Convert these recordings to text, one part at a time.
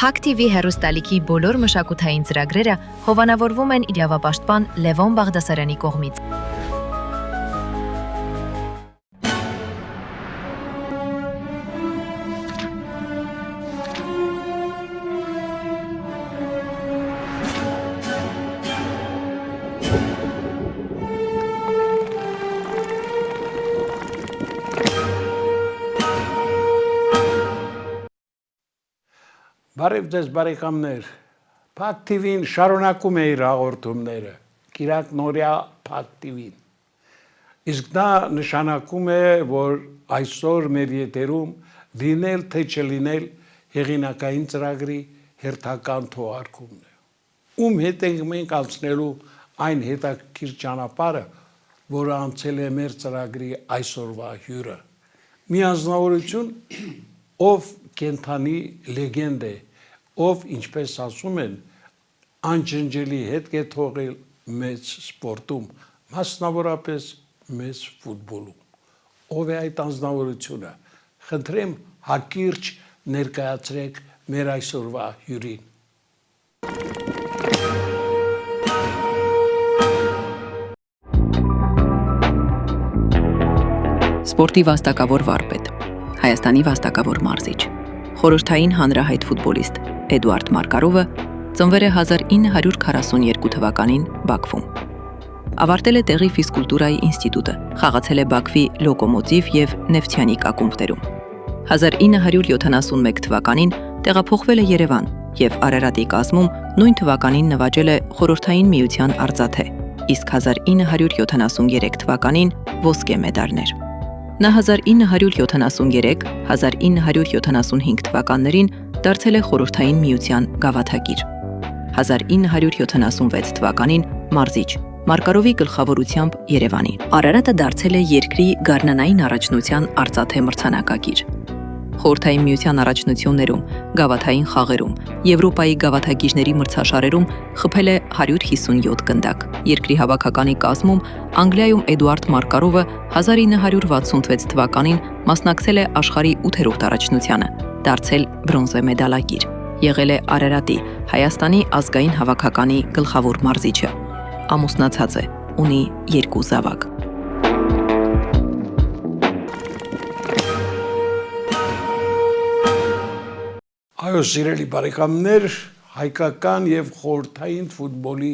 Փակ TV հեռուստալիքի բոլոր մշակութային ծրագրերը հովանավորվում են իրավապաշտպան Լևոն Բաղդասարյանի կողմից։ Բարև ձեզ բարեկամներ, Փակ TV-ն շարունակում է իր հաղորդումները, Կիրակ Նորյա Փակ TV-ն։ Իսկ դա նշանակում է, որ այսօր մեր եթերում լինել թե չլինել հեղինակային ծրագրի հերթական թողարկումն է։ Ում հետ ենք մենք անցնելու այն հետաքրքիր ճանապարհը, որը անցել է մեր ծրագրի այսօրվա հյուրը։ Մի անձնավորություն, ով կենթանի լեգենդ է, ով, ինչպես ասում են, անջնջելի հետք է թողել մեծ սպորտում, մասնավորապես մեծ ֆուտբոլում։ Ով է այդ անձնավորությունը։ Խնդրեմ հակիրճ ներկայացրեք մեր այսօրվա հյուրին։ Սպորտի վաստակավոր վարպետ, Հայաստանի վաստակավոր մարզիչ, խորհրդային հանրահայտ ֆուտբոլիստ Էդուարդ Մարկարովը ծնվել է 1942 թվականին Բաքվում։ Ավարտել է տեղի ֆիզկուլտուրայի ինստիտուտը, խաղացել է Բաքվի Լոկոմոտիվ եւ Նեֆթյանիկ ակումբներում։ 1971 թվականին տեղափոխվել է Երևան եւ Արարատի կազմում նույն թվականին նվաճել է Խորհրդային միության արծաթե, իսկ 1973 թվականին ոսկե մեդալներ։ Նա 1973, 1975 թվականներին դարձել է Խորհրդային միության գավաթակիր։ 1976 թվականին մարզիչ, Մարկարովի գլխավորությամբ Երևանի։ Արարատը դարձել է երկրի գարնանային առաջնության արծաթե մրցանակակիր։ Խորհրդային միության առաջնություններում, գավաթային խաղերում, Եվրոպայի գավաթակիչների մրցաշարերում խփել է 157 գնդակ։ Երկրի հավաքականի կազմում Անգլիայում Էդուարդ Մարկարովը 1966 թվականին մասնակցել է աշխարհի 8-րդ առաջնությանը, դարձել բրոնզե մեդալակիր։ Եղել է Արարատի, Հայաստանի ազգային հավաքականի գլխավոր մարզիչը։ Ամուսնացած է, ունի 2 զավակ։ Այո, սիրելի բարեկամներ, հայկական եւ խորհրդային ֆուտբոլի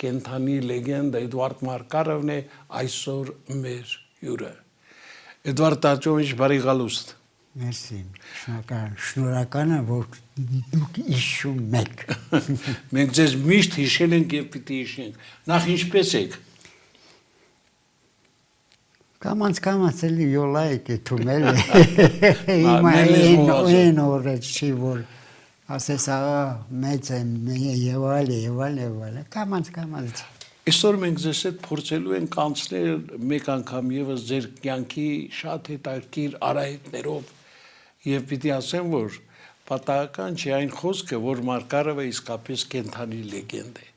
կենթանի լեգենդ Էդուարդ Մարկարովն է այսօր մեր հյուրը։ Էդուարդ Աջովիչ, բարի գալուստ։ Մերսի, շնորհակալ եմ, որ դուք հիշում եք։ Մենք ձեզ միշտ հիշել ենք եւ պիտի հիշենք։ Նախ ինչպես եք։ Կամաց էլի յոլայք է թումել։ Հիմա այն օրը չի որ ասես աղա մեծ եմ եւ այլ կամաց Այսօր մենք ձեզ հետ փորձելու ենք անցնել մեկ անգամ եւս ձեր կյանքի շատ հետաքրքիր արահետներով եւ պիտի ասեմ, որ պատահական չի այն խոսքը, որ Մարկարովը իսկապես կենթանի լեգենդ է։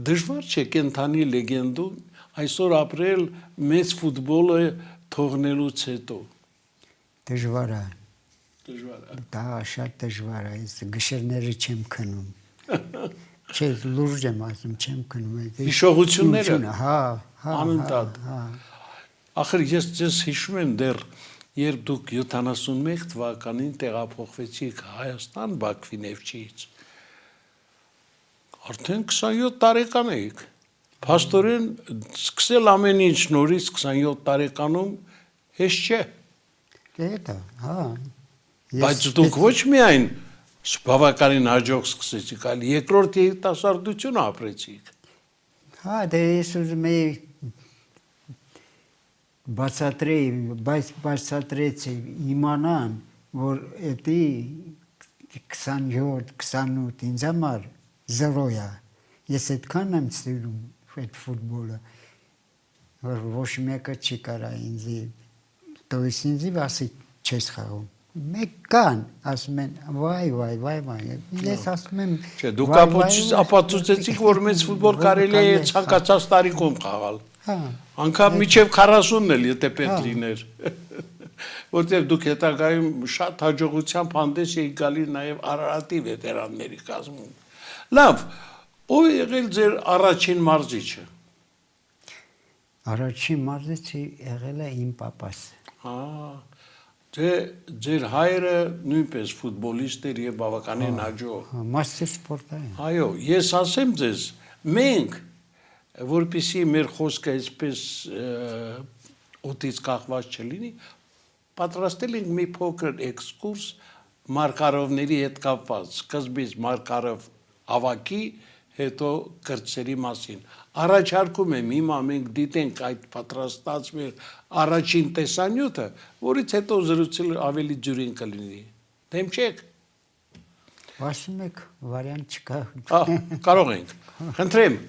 Դժվար չէ կենթանի լեգենդում այսօր ապրել մեծ ֆուտբոլը թողնելուց հետո։ Դժվար է։ Դա շատ դժվար է, ես գիշերները չեմ քնում։ Չէ, լուրջ եմ ասում, չեմ քնում։ Հիշողությունները։ Հա, անընդհատ։ Ախր ես ձեզ հիշում եմ դեռ, երբ դուք 71 թվականին տեղափոխվեցիք Հայաստան Բաքվի Նեֆթյից։ Արդեն 27 տարեկան էիք։ Փաստորեն սկսել ամեն ինչ նորից 27 տարեկանում հեշտ չէ։ Դա, հա։ Բայց դուք ոչ միայն բավականին հաջող սկսեցիք, այլ երկրորդ երիտասարդությունը ապրեցիք։ Հա, դե ես ուզում եի բացատրեցի իմանան, որ էդի 27-28 ինձ համար զրո է։ Ես այդքան եմ սիրում այդ ֆուտբոլը, որ ոչ մեկը չի կարա ինձի, տոյս ինձի ասի չես խաղում։ Մեկ կան, ասում են, վայ, ես ասում եմ, չէ, դուք ապացուցեցիք, որ մեծ ֆուտբոլ կարելի է ցանկացած տարիքում խաղալ։ Անգամ միջև 40-ն էլ, եթե պետք լիներ։ որտեղ դուք հետագայում շատ հաջողությամբ հանդես եք գալի նաև Արարատի վետերանների կազմում։ Լավ, ով է եղել ձեր առաջին մարզիչը։ Առաջին մարզիչը եղել է իմ պապաս։ Ձեր հայրը նույնպես ֆուտբոլիստ էր եւ բավականին հաջող։ Մաստեր սպորտային։ Այո, ես ասեմ ձեզ, մենք որպեսզի մեր խոսքը այսպես օդից կախված չլինի, պատրաստել ենք մի փոքր էքսկուրս Մարկարովների հետ կապված, սկզբից Մարկարով ավակի, հետո կրտսերի մասին։ Առաջարկում եմ հիմա մենք դիտենք այդ պատրաստած մեր առաջին տեսանյութը, որից հետո զրուցել ավելի ջուրին կլինի։ Դեմ չեք։ Ասում եք, վարիանտ չկա։ Կարող ենք։ Խնդրեմ։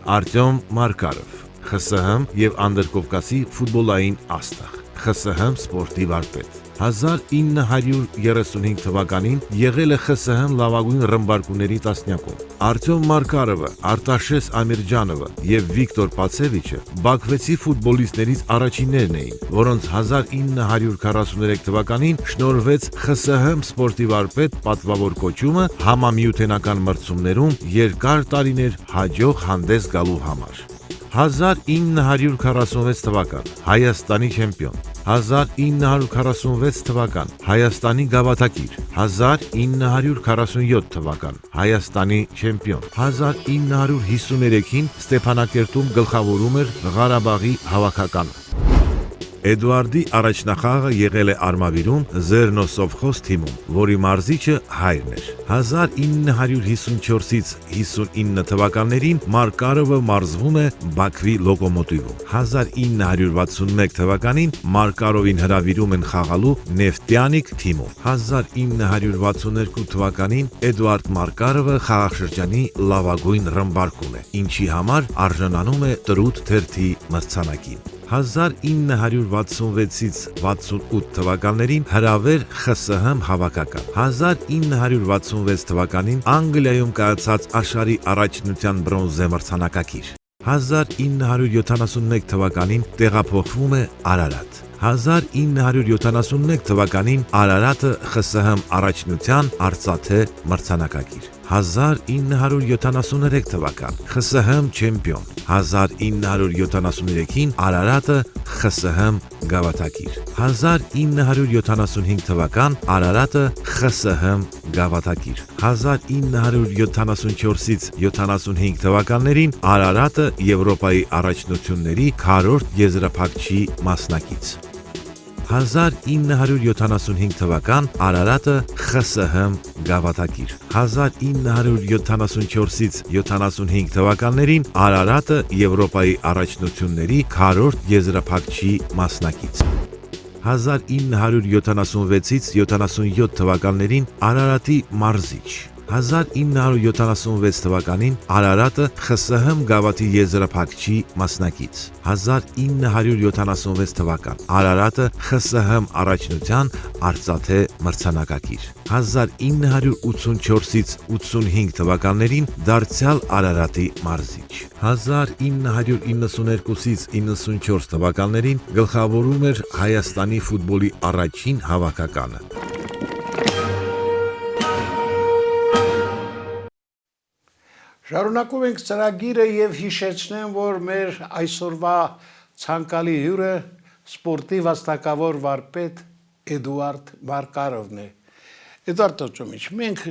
Արտյոմ Մարկարով, ԽՍՀՄ եւ Անդրկովկասի ֆուտբոլային աստղ, ԽՍՀՄ սպորտի վարպետ։ 1935 թվականին եղել է ԽՍՀՄ լավագույն ռմբարկուների տասնյակում։ Արտյոմ Մարկարովը, Արտաշես Ամիրջանովը եւ Վիկտոր Պացևիչը Բաքվեցի ֆուտբոլիստներից առաջիններն էին, որոնց 1943 թվականին շնորհվեց ԽՍՀՄ սպորտի վարպետ պատվավոր կոչումը համամիութենական մրցումներում երկար տարիներ հաջող հանդես գալու համար։ 1946 թվական Հայաստանի չեմպիոն, 1946 թվական Հայաստանի գավաթակիր, 1947 թվական Հայաստանի չեմպիոն, 1953-ին Ստեփանակերտում գլխավորում էր Ղարաբաղի հավաքականը։ Էդուարդի առաջնախաղը եղել է Արմավիրում Զերնոսովխոզ թիմում, որի մարզիչը հայրն էր։ 1954-ից 59 թվականներին Մարկարովը մարզվում է Բաքվի Լոկոմոտիվում։ 1961 թվականին Մարկարովին հրավիրում են խաղալու Նեֆտյանիկ թիմում։ 1962 թվականին Էդուարդ Մարկարովը խաղաշրջանի լավագույն ռմբարկուն է, ինչի համար արժանանում է Տրուտ թերթի մրցանակին։ 1966-ից 68 թվականներին հրավեր ԽՍՀՄ հավաքական։ 1966 թվականին Անգլիայում կայացած աշխարհի առաջնության բրոնզե մրցանակակիր։ 1971 թվականին տեղափոխվում է Արարատ։ 1971 թվականին Արարատը ԽՍՀՄ առաջնության արծաթե մրցանակակիր։ 1973 թվական ԽՍՀՄ չեմպիոն, 1973-ին Արարատը ԽՍՀՄ գավաթակիր, 1975 թվական Արարատը ԽՍՀՄ գավաթակիր, 1974-ից 75 թվականներին Արարատը Եվրոպայի առաջնությունների քառորդ եզրափակչի մասնակից։ 1975 թվական Արարատը ԽՍՀՄ գավաթակիր, 1974-ից 75 թվականներին Արարատը Եվրոպայի առաջնությունների քառորդ եզրափակչի մասնակից։ 1976-ից 77 թվականներին Արարատի մարզիչ, 1976 թվականին Արարատը ԽՍՀՄ գավաթի եզրափակչի մասնակից, 1976 թվական Արարատը ԽՍՀՄ առաջնության արծաթե մրցանակակիր, 1984-ից 85 թվականներին դարձյալ Արարատի մարզիչ, 1992-ից 94 թվականներին գլխավորում էր Հայաստանի ֆուտբոլի առաջին հավաքականը։ Շարունակում ենք ծրագիրը եւ հիշեցնեմ, որ մեր այսօրվա ցանկալի հյուրը սպորտի վաստակավոր վարպետ Էդուարդ Մարկարովն է։ Էդուարդ Տոչոմիչ, մենք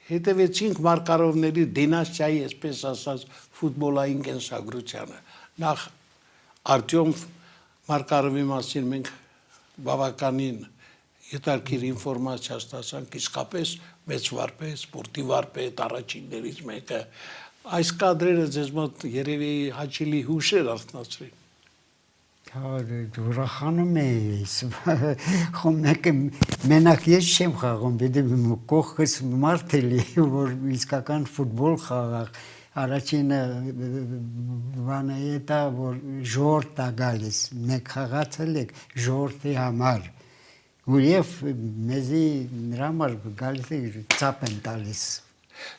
հետևեցինք Մարկարովների դինաստիայի, այսպես ասած, ֆուտբոլային կենսագրությանը։ Նախ Արտյոմ Մարկարովի մասին մենք բավականին հետաքրքիր ինֆորմացիա ստացանք, իսկապես մեծ վարպետ, սպորտի վարպետ, առաջիններից մեկը։ Այս կադրերը ձեզ մոտ երևի հաճելի հուշեր արթնացրին։ Ուրախանում էի, մեկը մենակ ես չեմ խաղում, պետք է կողքս մարդ էլի, որ իսկական ֆուտբոլ խաղաղ, առաջինը բանը էտա, որ ժողովուրդ է գալիս, մեկ խաղացել եք ժողովրդի համար, ու և մեզի նրա համար գալիս է ծապ են տալիս։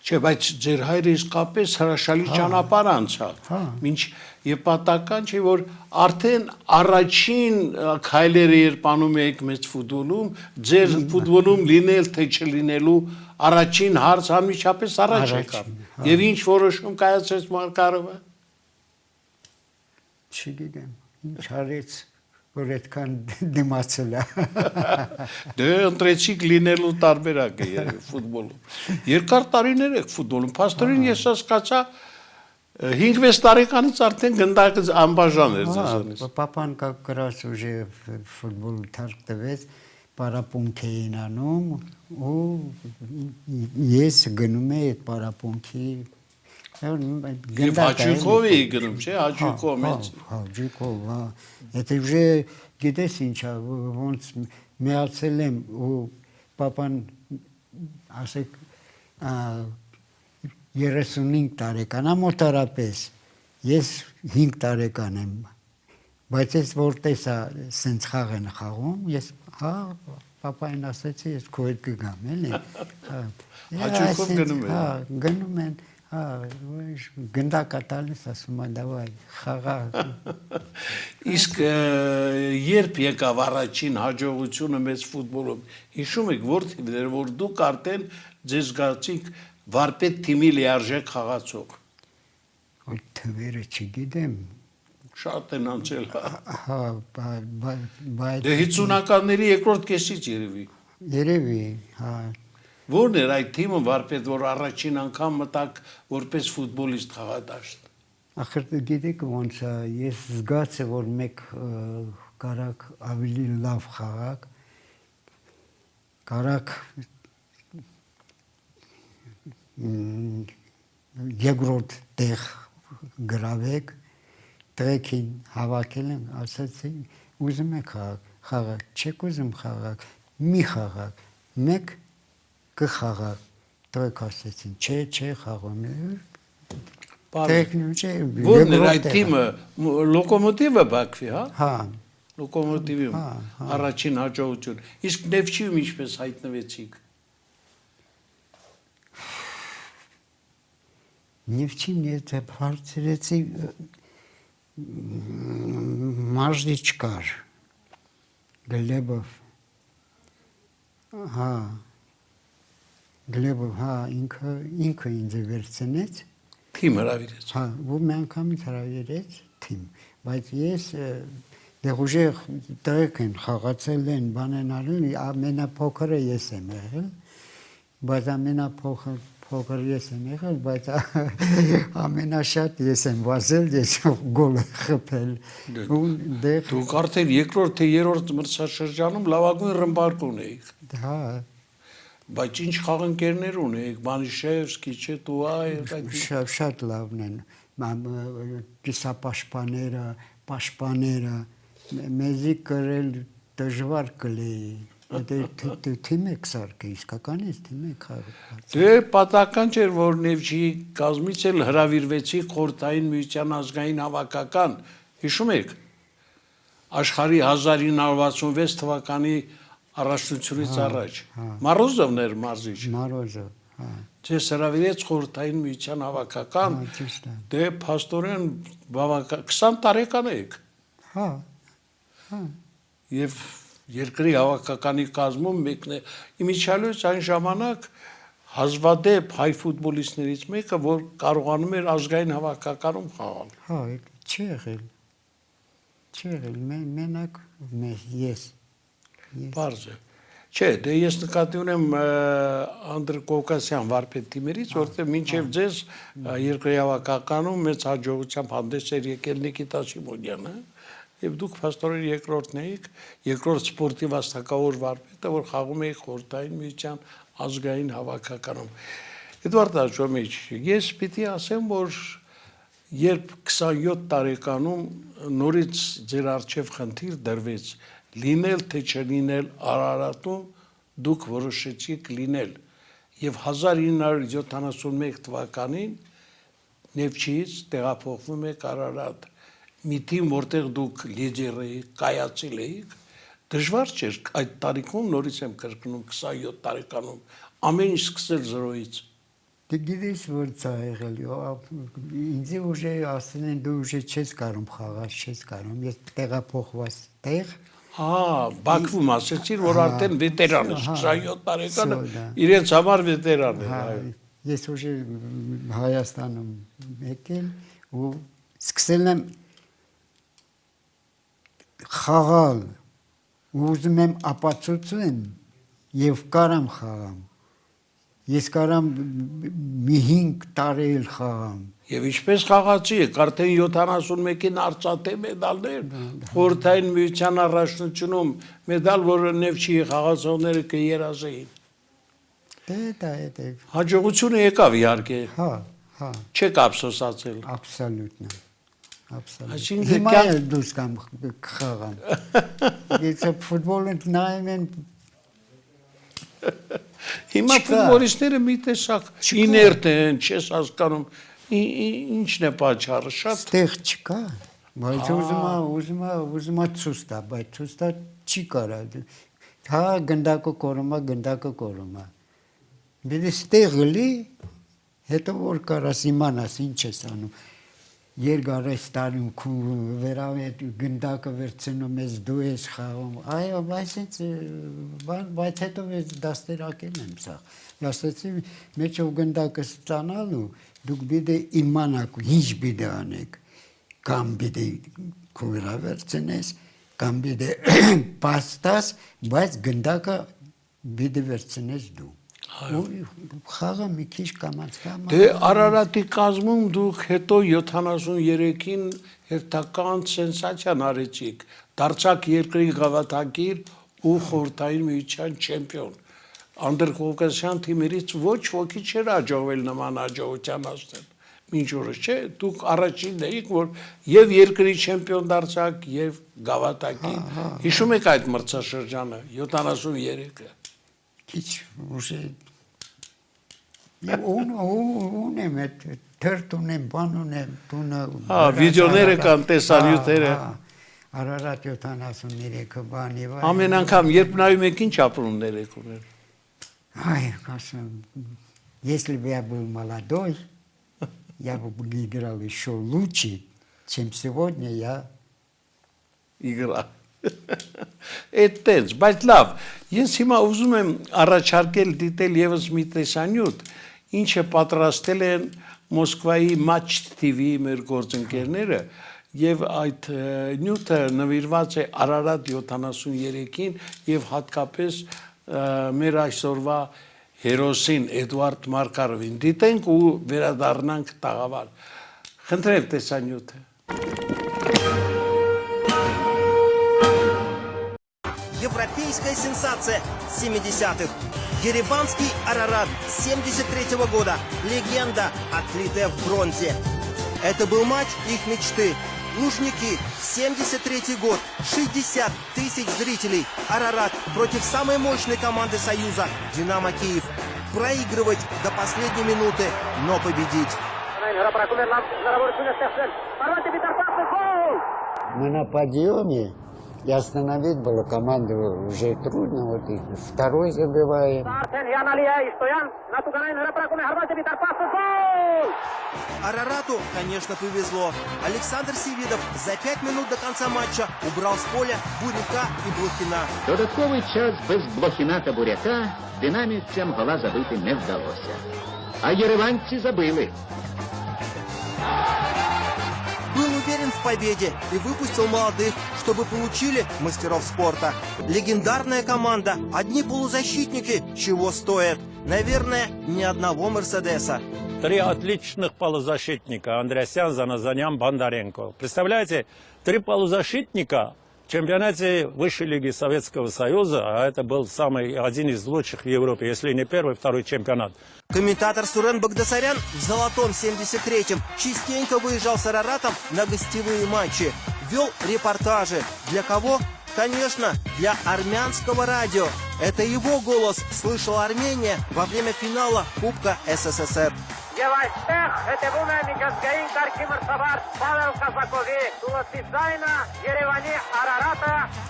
Չէ, բայց ձեր հայրը իսկապես հրաշալի ճանապարհ անցավ։ Մինչ եւ պատական չէ, որ արդեն առաջին քայլերը երբ անում եք մեծ ֆուտբոլում, ձեր ֆուտբոլում լինել թե չլինելու առաջին հարց անմիջապես առաջ եկավ։ Եվ ինչ որոշում կայացրեց Մարկարովը։ Չգիտեմ, ինչ արեց, որ այդքան դիմացել է։ Դե ընտրեցիք լինելու տարբերակը ֆուտբոլում։ Երկար տարիներ եք ֆուտբոլում, փաստորեն ես հասկացա 5-6 տարեկանից արդեն գնդակը անբաժան էր ձեզանից։ Պապան կրած ուժի ֆուտբոլ թարգ տվեց, պարապունք էին անում ու ես գնում էի այդ պարապունքի Եվ հաճույքով էի գնում, չէ, հաճույքով մեծ։ Հաճույքով, հա։ Եթե ուժը գիտես ինչա, ոնց միացել եմ ու պապան ասեք 35 տարեկան, ամոթարապես, ես 5 տարեկան եմ, բայց ես որ տեսա սենց խաղ են խաղում, ես պապային ասեցի, ես քո հետ կգամ, էլի։ Հաճույքով գնում են։ Հա, գնում են, գնդակա տալիս ասում է դավայ խաղա։ Իսկ երբ եկավ առաջին հաջողությունը մեծ ֆուտբոլում, հիշում եք որտեղ որ դուք արդեն ձեզ զգացիք վարպետ թիմի լիարժեք խաղացող։ Այդ թվերը չգիտեմ։ Շատ են անցել։ Հա, բայց Դե 50-ականների երկրորդ կեսից երևի։ Երևի, հա։ Որն էր այդ թիմը վարպետ, որ առաջին անգամ մտակ որպես ֆուտբոլիստ խաղադաշտ։ Ախր գիտեք ոնց է, ես զգացի որ մեկ կարակ ավելի լավ խաղակ, կարակ երկրորդ տեղ գրավեք, տղեկին հավաքել եմ, ասացի ուզում եք խաղակ, չեք ուզում խաղակ, մի խաղակ, մեկ կխաղակ, տղեկ ասեցին, չէ խաղում Որն էր այդ թիմը, լոկոմոտիվը Բաքվի, հա։ Հա։ Լոկոմոտիվում առաջին հաջողություն։ Իսկ Նեֆչիում ինչպես հայտնվեցիք։ Նեֆչին եթե հարցրեցի մարզիչ կար, Գլեբով, հա, Գլեբով, հա, ինքը ինձ վերցնեց, թիմ հրավիրեց։ Հա, ու մի անգամից հրավիրեց թիմ, բայց ես դեղ ուժեղ տղեկ են խաղացել են, բան են արել, ամենափոքրը ես եմ եղել, բայց ամենափոքր ես եմ եղել, բայց ամենաշատ ես եմ վազել, ես գոլ խփել։ Դուք արդեն երկրորդ թե երրորդ մրցաշրջանում լավագույն ռմբարկուն էիք։ Հա։ Բայց ինչ խաղընկերներ ունեիք, Մանիշևսկի, Չետուայ, շատ լավն են, կիսապաշտպաները, պաշտպաները, մեզի կրել դժվար կլեի, թիմ եք սարքը, իսկականից թիմ եք խաղացել։ Դե պատահական չէր, որ Նեֆչիի կազմից էլ հրավիրվեցիք Խորհրդային Միության ազգային հավաքական, հիշում եք, աշխարհի 1966 թվականի առաջնությունից առաջ։ Մարոզովն էր մարզիչ։ Մարոզով, հա։ Ձեզ հրավիրեց Խորհրդային Միության հավաքական, դե փաստորեն 20 տարեկան եք։ Հա։ Եվ երկրի հավաքականի կազմում մեկն է։ Իմիջիալույս այն ժամանակ հազվադեպ հայ ֆուտբոլիստներից մեկը, որ կարողանում էր ազգային հավաքականում խաղալ։ Հա, չի եղել, մենակ ես։ Պարզ է։ Չէ, դե ես նկատի ունեմ անդրկովկասյան վարպետ թիմերից, որտեղ մինչև ձեզ երկրի հավաքականում մեծ հաջողությամբ հանդես էր եկել Նիկիտա Շիմոնյանը, եւ դուք փաստորեն երկրորդն էիք, երկրորդ սպորտի վաստակավոր վարպետը, որ խաղում էիք Խորհրդային Միության ազգային հավաքականում։ Էդվարդ Աշոմիչ, ես պիտի ասեմ, որ երբ 27 տարեկանում նորից ձեր առջև խնդիր դրվեց լինել թե չլինել Արարատում, դուք որոշեցիք լինել եւ 1971 թվականին Նեֆչիից տեղափոխվում եք Արարատ, մի թիմ, որտեղ դուք լիդեր էիք, կայացել էիք, դժվար չէր այդ տարիքում, նորից եմ կրկնում 27 տարեկանում, ամեն ինչ սկսել զրոյից։ Դե գիտես որ ցա եղել, ինձ ուժը ասեն են դու ուժը չես կարող խաղալ, չես կարող, ես տեղափոխված տեղ Բաքվում ասեցիր, որ արդեն վետերան է, 27 տարեկանը իրենց համար վետերան է։ Ես ուժը Հայաստանում եկել ու սկսել եմ խաղալ, ուզում եմ ապացուցեմ եւ կարամ խաղամ։ Ես կարամ մի 5 տարի էլ խաղամ։ Եվ ինչպես խաղացի եք, արդեն 71-ին արծաթե մեդալներ, խորհրդային միության առաջնությունում մեդալ, որը Նեֆչիի խաղացողները կերազեին։ Դե։ Հաջողությունը եկավ իհարկե։ Հա։ Չեք ափսոսացել։ Абсолютно։ Այսինքն Հիմա էլ դուրս կամ խաղամ։ Ես ֆուտբոլը նայում եմ Հիմա ֆուտբոլիստները մի տեսակ իներտ են, չես հասկանում ինչն է պատճառը, շատ ստեղ չկա, բայց ուզում է ցույց տա, բայց ցույց տա չի կարա։ Հա գնդակը կորում է։ Դե ստեղ լի, հետո որ կարաս իմանաս ինչ ես անում։ Երկար ես տարում քու վերավետ գնդակը վերցնում ես դու ես խաղում այո բայց հետո ես դաստերակել եմ սա ասեցի մեջով գնդակը ստանալու դուք պիտի իմանաք ինչ պիտի անեք կամ պիտի քու վերավերցնես կամ պիտի պաստաս բայց գնդակը պիտի վերցնես դու խաղը մի քիչ կամած Դե Արարատի կազմում դուք հետո 73-ին հերթական սենսացիան արեցիք, դարձաք երկրի գավաթակիր ու խորհրդային միության չեմպիոն։ Անդրկովկասյան թիմերից ոչ ոքի չէր հաջողվել նման հաջողության հասնել։ Մինչ օրս չէ, դուք առաջինն էիք, որ եւ երկրի չեմպիոն դարձաք եւ գավաթակիր։ Հիշում եք այդ մրցաշրջանը 73-ը։ Քիչ ուժը ունեմ այդ թերթ ունեմ, բան ունեմ, տունը վիդեոները կան, տեսանյութերը Արարատ 73-ը բան եւ ամեն անգամ երբ նայում եք ինչ ապրումներ եք ունել Ай, ասում если бы я был молодой я бы играл еще лучше чем сегодня я играл Այդտենց, բայց լավ, ես հիմա ուզում եմ առաջարկել դիտել եւս մի տեսանյութ, ինչը պատրաստել են Մոսկվայի Match TV մեր գործընկերները եւ այդ նյութը նվիրված է Արարատ 73-ին եւ հատկապես մեր այսօրվա հերոսին Էդուարդ Մարկարովին։ Դիտենք ու վերադառնանք տաղավար։ Խնդրեմ տեսանյութը։ Европейская сенсация 70-х. Ереванский Арарат 73-го года. Легенда, отлитая в бронзе. Это был матч их мечты. Лужники, 73-й год, 60 тысяч зрителей. Арарат против самой мощной команды Союза, Динамо Киев. Проигрывать до последней минуты, но победить. Мы на подъеме. И остановить было команду уже трудно, вот и второй забиваем. Арарату, конечно, повезло. Александр Севидов за 5 минут до конца матча убрал с поля Буряка и Блохіна. Додатковий час без Блохіна та Буряка динамівцям гола забити не вдалося. А єреванці забили. Был уверен в победе и выпустил молодых, чтобы получили мастеров спорта. Легендарная команда, одни полузащитники, чего стоят. Наверное, ни одного Мерседеса. 3 отличных полузащитника. Андреасян, Заназанян, Бондаренко. Представляете, 3 полузащитника в чемпионате высшей лиги Советского Союза, а это был один из лучших в Европе, если не первый, второй чемпионат. Комментатор Сурен Багдасарян в золотом 73-м частенько выезжал с Араратом на гостевые матчи. Вел репортажи. Для кого? Конечно, для армянского радио. Это его голос слышала Армения во время финала Кубка СССР.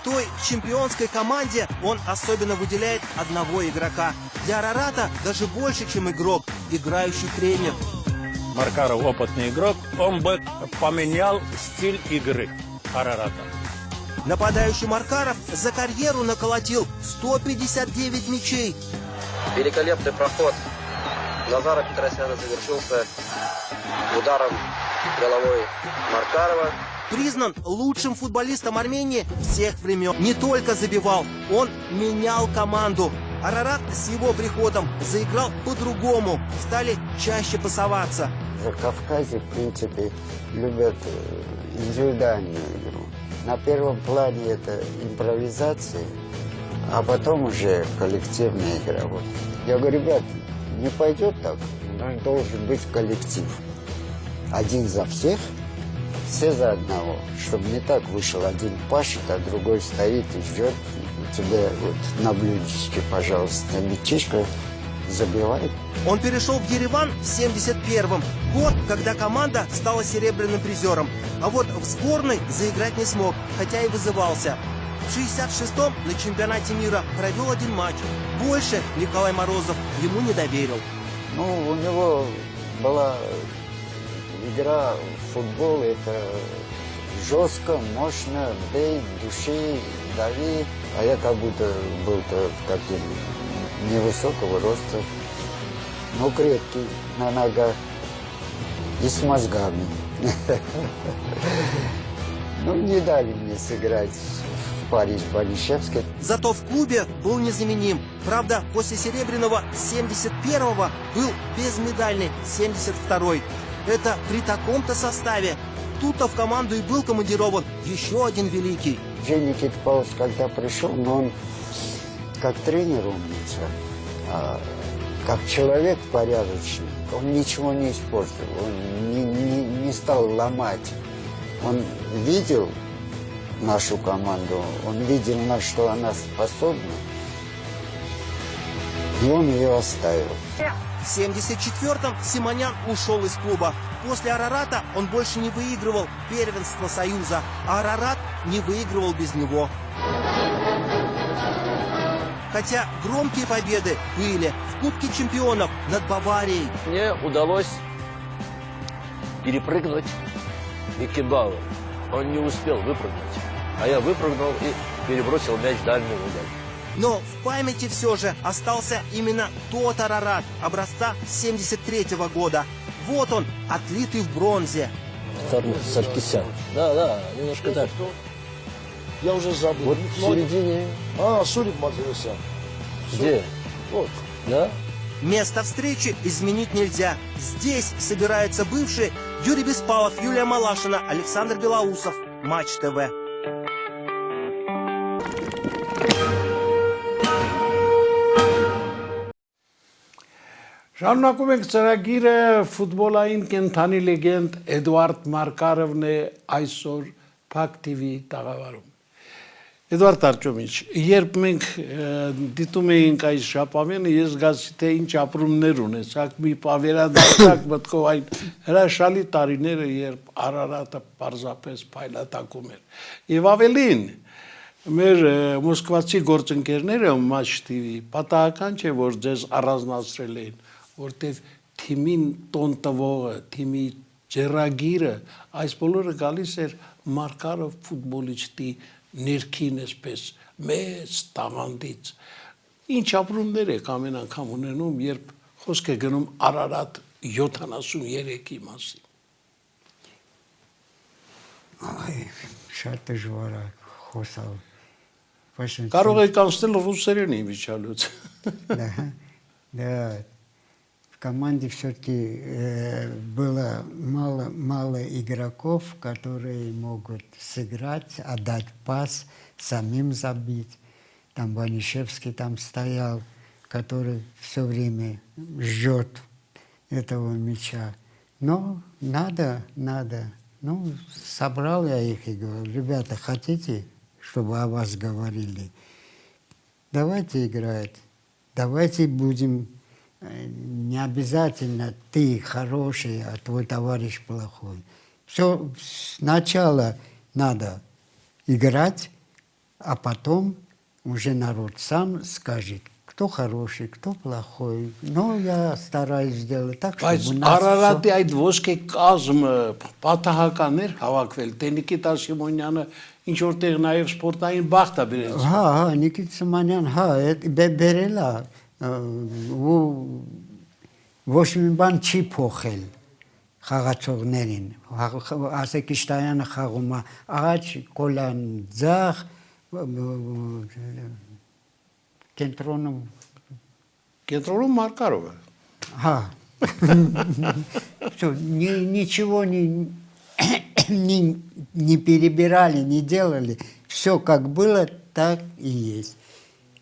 В той чемпионской команде он особенно выделяет одного игрока. Для Арарата даже больше, чем игрок. играющий тренер. Маркаров опытный игрок, он бы поменял стиль игры Арарата. Нападающий Маркаров за карьеру наколотил 159 мячей. Великолепный проход Назара Петросяна завершился ударом головой Маркарова. Признан лучшим футболистом Армении всех времен. Не только забивал, он менял команду. Арарат с его приходом заиграл по-другому, стали чаще пасоваться. В Кавказе, в принципе, любят индивидуальную игру. На первом плане это импровизация, а потом уже коллективная игра. Вот. Я говорю, ребят, не пойдет так, должен быть коллектив. Один за всех, все за одного, чтобы не так вышел один пашет, а другой стоит и ждет. У тебя вот на блюдечке, пожалуйста, мячишка, забивает. Он перешел в Ереван в 71-м, год, когда команда стала серебряным призером. А вот в сборной заиграть не смог, хотя и вызывался. В 66-м на чемпионате мира провел один матч. Больше Николай Морозов ему не доверил. Ну, у него была игра в футбол, это жестко, мощно, бей, души, дави. А я как будто был-то таким невысокого роста, но крепкий на ногах и с мозгами. Ну, не дали мне сыграть в Париж Банишевской. Зато в клубе был незаменим. Правда, после серебряного 71-го был безмедальный 72-й. Это при таком-то составе. Тут-то в команду и был командирован еще один великий. Женя Никита Павлович, когда пришел, но он как тренер умница, а как человек порядочный, он ничего не испортил, он не стал ломать. Он видел нашу команду, он видел, на что она способна, и он ее оставил. В 74-м Симонян ушел из клуба. После Арарата он больше не выигрывал первенство Союза, а Арарат не выигрывал без него. Хотя громкие победы были в Кубке чемпионов над Баварией. Мне удалось перепрыгнуть Бекенбауэр. Он не успел выпрыгнуть, а я выпрыгнул и перебросил мяч в дальний угол. Но в памяти все же остался именно тот Арарат образца 73-го года. Вот он, отлитый в бронзе. Саркисян. Да, немножко так. Я уже забыл. Вот в середине. Сурик Матвеевсян. Где? Вот. Да? Место встречи изменить нельзя. Здесь собираются бывшие Юрий Беспалов, Юлия Малашина, Александр Белоусов. Матч ТВ. Շարունակում ենք ծրագիրը ֆուտբոլային կենթանի լեգենդ Էդուարդ Մարկարովն է այսօր Փակ TV տաղավարում։ Էդուարդ Արտյոմիչ, երբ մենք դիտում էինք այս շաբաթը, ես զգացի թե ինչ ապրումներ ունեցաք, մի պավերադարձակ մտքով այն հրաշալի տարիները, երբ Արարատը պարզապես փայլատակում էր։ Եվ ավելին, մեր մոսկվացի գործընկերները Match TV պատահական չէ, որ ձեզ առանձնացրել էին, որտեվ թիմին տոն տվողը, թիմի ջերագիրը, այս բոլորը գալիս էր Մարկարով ֆուտբոլիստի ներքին էսպես մեծ տաղանդից։ Ինչ ապրումներ եք ամեն անգամ ունենում, երբ խոսք է գնում Արարատ 73-ի մասին։ Այ, շատ դժվար է խոսալ։ Կարող եք անցնել ռուսերենի վիճալուց։ Да. В команде все-таки было мало игроков, которые могут сыграть, отдать пас, самим забить. Там Банишевский там стоял, который все время ждет этого мяча. Но надо. Ну, собрал я их и говорю, ребята, хотите, чтобы о вас говорили? Давайте играть, давайте будем... Не обязательно ты хороший, а твой товарищ плохой. Все сначала надо играть, а потом уже народ сам скажет, кто хороший, кто плохой. Но я стараюсь сделать так, Բայց чтобы у нас Արարատի այդ ոսկե կազմը պատահական էր հավաքվել։ Տենիկիտ Ասիմոնյանը ինչ որտեղ նաև սպորտային բախտ է բերել։ Հա, Նիկիտ Սիմանյան, հա, բերել է ու ոչ մի բան չի փոխել խաղացողներին։ Ասեք Իշտայանը խաղում է աջ, կոլան ձախ, Կենտրոնում Մարկարովը։ Ха. Всё, ничего не перебирали, не делали. Все как было, так и есть.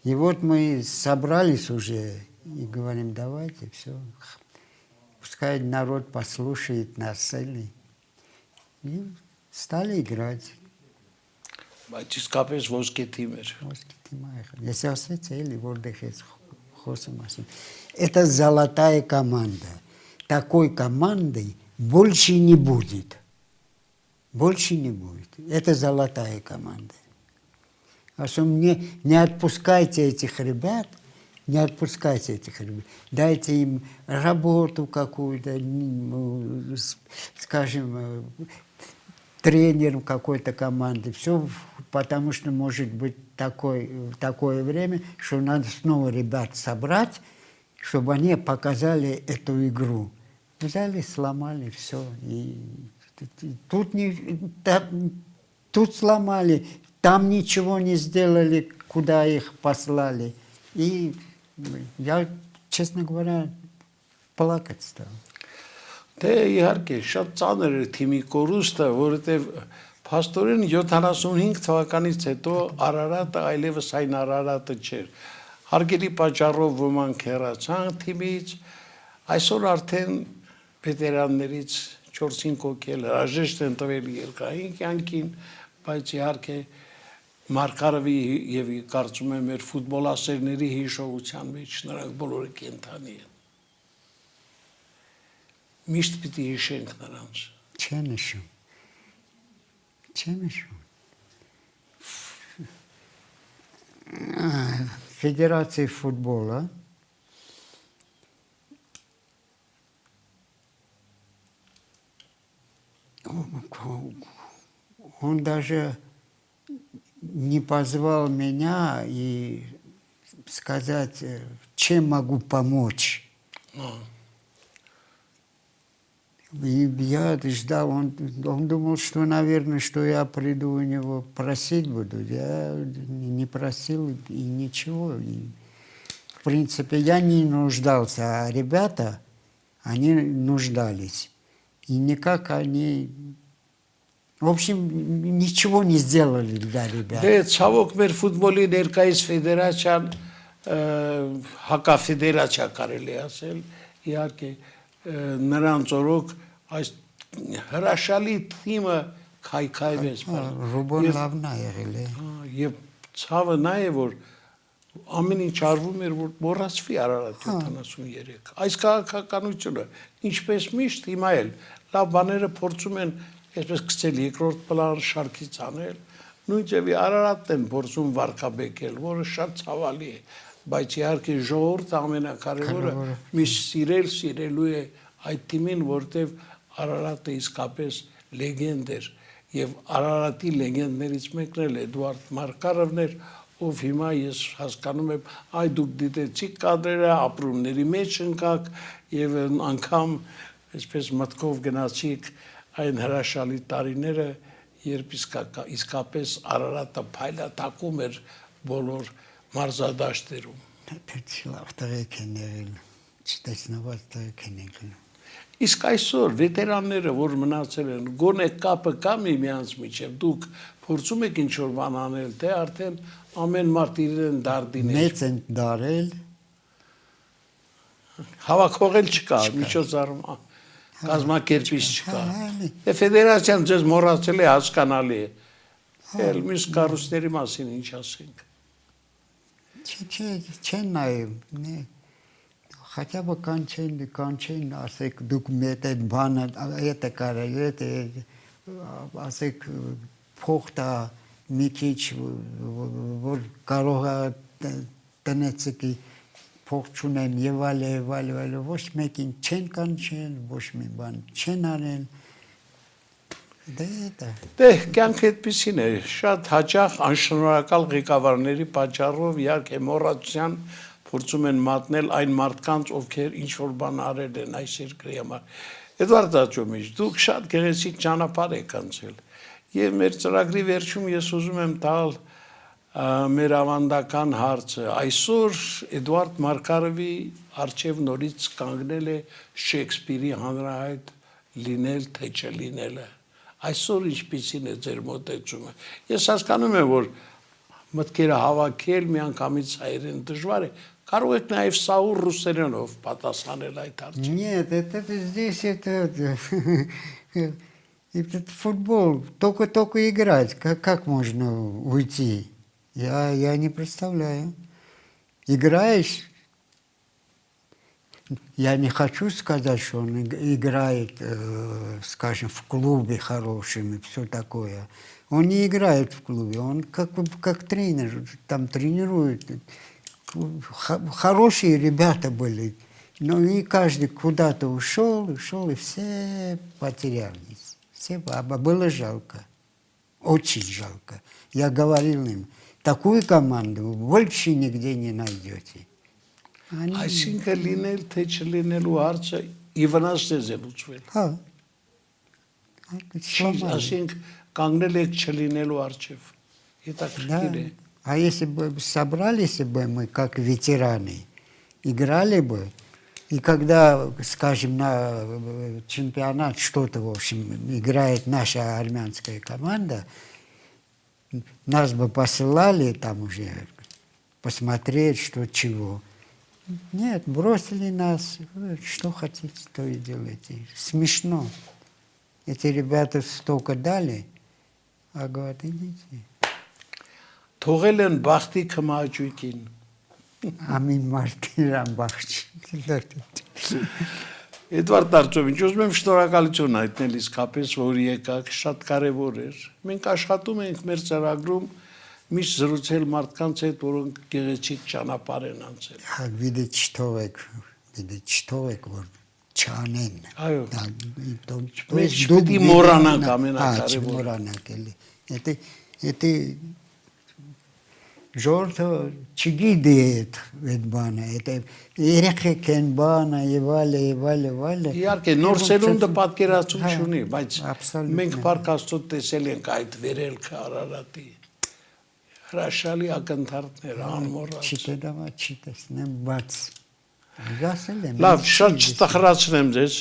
И вот мы собрались уже и говорим, давайте, все. Пускай народ послушает нас. И стали играть. Բայց իսկապես ոսկե թիմ էր։ Если остается, или это золотая команда. Такой командой больше не будет. Больше не будет. Это золотая команда. А что не отпускайте этих ребят, не отпускайте этих ребят. Дайте им работу какую-то, скажем, тренером какой-то команды. Все, потому что может быть такое время, что надо снова ребят собрать, чтобы они показали эту игру. Взяли, сломали, все. И тут сломали, там ничего не сделали, куда их послали. И я, честно говоря, плакать стал. Դե իհարկե շատ ծանր էր թիմի կորուստը, որովհետև փաստորեն 75 թվականից հետո Արարատը այլևս այն Արարատը չէր։ Հարգելի պատճառով ոմանք հեռացան թիմից, այսօր արդեն վետերաններից 4-5 հոգի հրաժեշտ են տվել երկրային կյանքին, բայց իհարկե Մարկարովի եւ կարծում եմ մեր ֆուտբոլասերների հիշողության մեջ նրանք բոլորը կենթանի են։ Միշտ պիտի հիշենք նրանց։ Չեմ հիշում։ Федерации футбола он даже не позвал меня и сказать, чем могу помочь. И я ждал, он думал, что, наверное, что я приду у него просить буду. Я не просил и ничего. И, в принципе, я не нуждался, а ребята, они нуждались. И никак они... В общем, ничего не сделали для ребят. Դե ցավոք մեր ֆուտբոլի ներկայիս ֆեդերացիան հակաֆեդերացիա կարելի ասել, իհարկե նրանց օրոք այս հրաշալի թիմը քայքայվեց։ Ռուբոն լավն է եղել է։ Եվ ցավը նա է, որ ամեն ինչ արվում էր, որ մոռացվի Արարատ 73։ Այս քաղաքականությունը ինչպես միշտ հիմա էլ լավ բաները փորձում են այսպես գցել երկրորդ պլան շարքից անել, նույն ձևի Արարատն են փորձում վարկաբեկել, որը շատ ցավալի է, բայց իհարկե ժողովուրդը ամենակարևորը միշտ սիրելու է այդ թիմին, որտեվ Արարատը իսկապես լեգենդ էր եւ Արարատի լեգենդներից մեկն էլ Էդուարդ Մարկարովն էր, ով հիմա ես հասկանում եմ, այ դուք դիտեցիք կադրերը, ապրումների մեջ ընկաք եւ անգամ այսպես մտքով գնացիք այն հրաշալի տարիները, երբ իսկապես Արարատը փայլատակում էր բոլոր մարզադաշտերում։ Լավ տղեկ են եղել, չտեսնված տղեկ են եղել։ Իսկ այսօր վետերանները, որ մնացել են, գոնե կապը կա միմյանց միջև, դուք փորձում եք ինչ-որ բան անել, թե արդեն ամեն մարդ իրեն դարդին է։ Մեծ են դարել։ Հավաքողել չկա, միջոցառում կազմակերպիչ չկա։ Դե ֆեդերացիան ձեզ մոռացել է, հասկանալի է։ Էլ մյուս կառույցների մասին ինչ ասենք։ Չեն նայում, хотя бы կանչեն, ասեք դուք մետ այդ բանը, այդ կարելի է, ասեք փող տա մի քիչ, որ կարող է տնեցիկի փող չունեն եւ այլ ոչ մեկին չեն կանչել, ոչ մի բան չեն արել։ Դե կյանքը այդպեսին է, շատ հաճախ անշնորհակալ ղեկավարների պատճառով իհարկե մոռացության փորձում են մատնել այն մարդկանց, ովքեր ինչ որ բան արել են այս երկրի համար։ Էդվարդ Աճոմիչ, դուք շատ գեղեցիկ ճանապարհ եք անցել։ Եվ մեր ծրագրի վերջում ես ուզում եմ տալ մեր ավանդական հարցը։ Այսօր Էդվարդ Մարկարովի արչև նորից կանգնել է Շեքսպիրի հանրահայտ լինել թե չլինելը։ Այսօր ինչպիսին է ձեր մոտեցումը։ Ես հասկանում եմ, որ մտքերը հավաքել միանգամից հայերեն дժվար է։ Կարող եք նաև սաուր ռուսերենով պատասխանել այդ հարցին։ Нет, это здесь этот футбол только играть. Как можно уйти? Я не представляю. Играешь. Я не хочу сказать, что он играет, скажем, в клубе хорошим и все такое. Он не играет в клубе, он как тренер, там тренирует. Хорошие ребята были. Но и каждый куда-то ушел, и все потерялись. Все, было жалко. Очень жалко. Я говорил им, такую команду больше нигде не найдете. Այսինքն լինել թե չլինելու հարցը իվնաստ է զելուցվել։ Հա։ Այսինքն կանգնել եք չլինելու առջև։ Հետաքրքիր է։ А если бы собрались бы мы как ветераны, играли бы, и когда, скажем, на чемпионат что-то, в общем, играет наша армянская команда, нас бы посылали там уже посмотреть, что чего. Нет, бросили нас, что хотите, то и делайте. Смешно. Эти ребята столько дали, а говорят, идите. Թողել են բախտի քմաճույքին։ Ամին մարդիրան բախտ։ Էդվարդ Արտոմիչ, ուզում եմ շնորհակալություն հայտնել իսկապես, որ եկաք, շատ կարևոր էր։ Մենք աշխատում ենք մեր ծրագրում միշտ զրուցել մարդկանց հետ, որոնք գեղեցիկ ճանապարհ են անցել։ Հա, վիդե չթողեք, որ չանեն։ Այո։ Մենք չպետք է մոռանանք ամենակարևորը։ Մոռանանք էլի։ Это ժողովուրդը չգիտի այդ բանը, это երեխեք են բանը եւ այլ։ Իհարկե նոր սերունդը պատկերացում չունի, բայց մենք Փառք Աստծո տեսել ենք այդ վերելքը Արարատի։ Հրաշալի ակնթարթներ անմոռաց։ Չի տեսնեմ, բայց ասել եմ։ Լավ, շատ չտխրացնեմ ձեզ։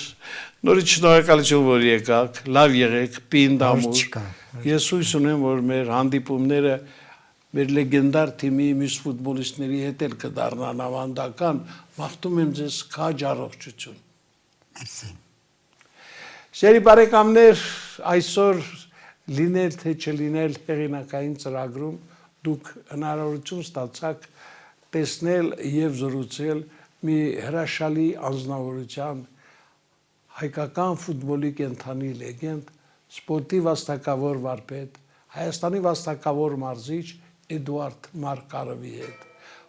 Նորից շնորհակալություն, որ եկաք, լավ եղեք, պինդ ամուր։ Ես հույս ունեմ, որ մեր հանդիպումները մեր լեգենդար թիմի մյուս ֆուտբոլիստների հետ էլ կդառնան ավանդական, մաղթում եմ ձեզ քաջ առողջություն։ Մերսի։ Սերի բարեկամներ, այսօր լինել թե չլինել հեղինակային ծրագրում դուք հնարավորություն ստացաք տեսնել եւ զրուցել մի հրաշալի անձնավորության հայկական ֆուտբոլի կենթանի լեգենդ, սպորտի վաստակավոր վարպետ, Հայաստանի վաստակավոր մարզիչ Էդվարդ Մարկարովի հետ։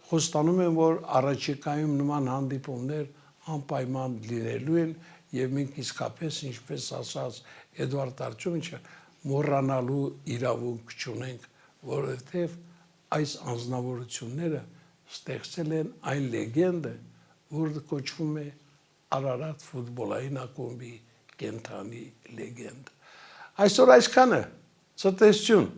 Խոստանում եմ, որ առաջիկայում նման հանդիպումներ անպայման լինելու են եւ մենք իսկապես, ինչպես ասաց Էդվարդ Արտոմիչը, մոռանալու իրավունք չունենք, որովհետեւ այս անձնավորությունները ստեղծել են այն լեգենդը, որը կոչվում է Արարատ ֆուտբոլային ակումբի կենթանի լեգենդ։ Այսօր այսքանը, ցտեսություն։